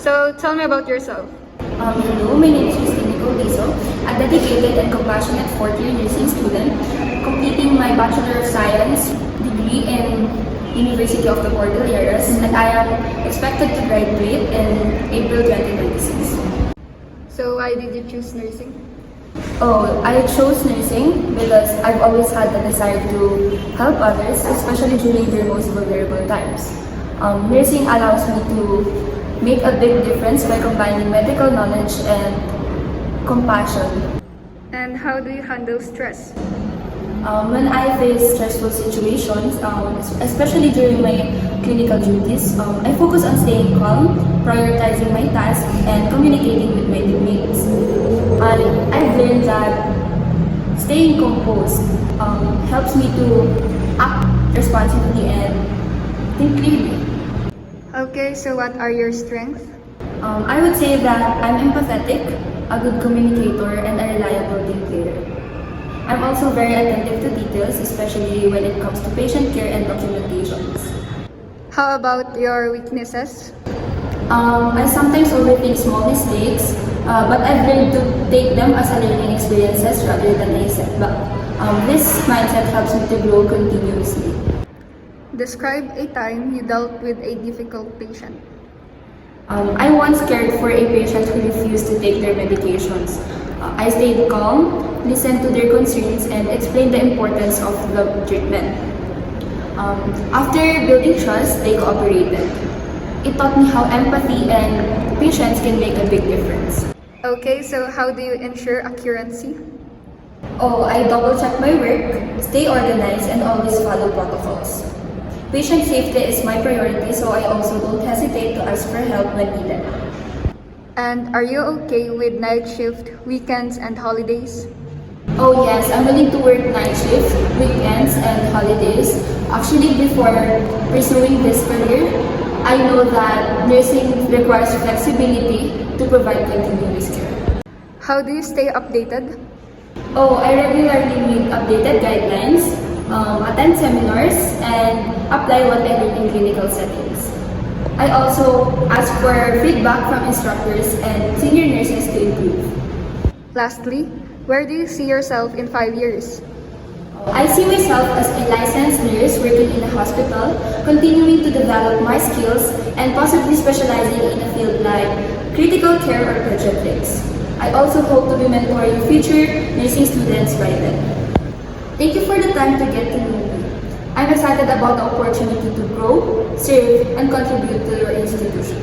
So tell me about yourself. Hello, my name is Christine Nicobiso, a dedicated and compassionate fourth-year nursing student, completing my Bachelor of Science degree in University of the Cordilleras, and I am expected to graduate in April 2026. So why did you choose nursing? Oh, I chose nursing because I've always had the desire to help others, especially during their most vulnerable times. Nursing allows me to make a big difference by combining medical knowledge and compassion. And how do you handle stress? When I face stressful situations, especially during my clinical duties, I focus on staying calm, prioritizing my tasks, and communicating with my teammates. I've learned that staying composed helps me to act responsibly and think clearly. Okay, so what are your strengths? I would say that I'm empathetic, a good communicator, and a reliable team player. I'm also very attentive to details, especially when it comes to patient care and documentations. How about your weaknesses? I sometimes overthink small mistakes, but I've learned to take them as a learning experiences rather than a setback. This mindset helps me to grow continuously. Describe a time you dealt with a difficult patient. I once cared for a patient who refused to take their medications. I stayed calm, listened to their concerns, and explained the importance of the treatment. After building trust, they cooperated. It taught me how empathy and patience can make a big difference. Okay, so how do you ensure accuracy? Oh, I double check my work, stay organized, and always follow protocols. Patient safety is my priority, so I also don't hesitate to ask for help when needed. And are you okay with night shift, weekends, and holidays? Oh yes, I'm willing to work night shifts, weekends, and holidays. Actually, before pursuing this career, I know that nursing requires flexibility to provide continuous care. How do you stay updated? Oh, I regularly read updated guidelines, attend seminars, and apply what I learned in clinical settings. I also ask for feedback from instructors and senior nurses to improve. Lastly, where do you see yourself in 5 years? I see myself as a licensed nurse working in a hospital, continuing to develop my skills, and possibly specializing in a field like critical care or pediatrics. I also hope to be mentoring future nursing students by then. Thank you for the time to get to know me. I'm excited about the opportunity to grow, serve, and contribute to your institution.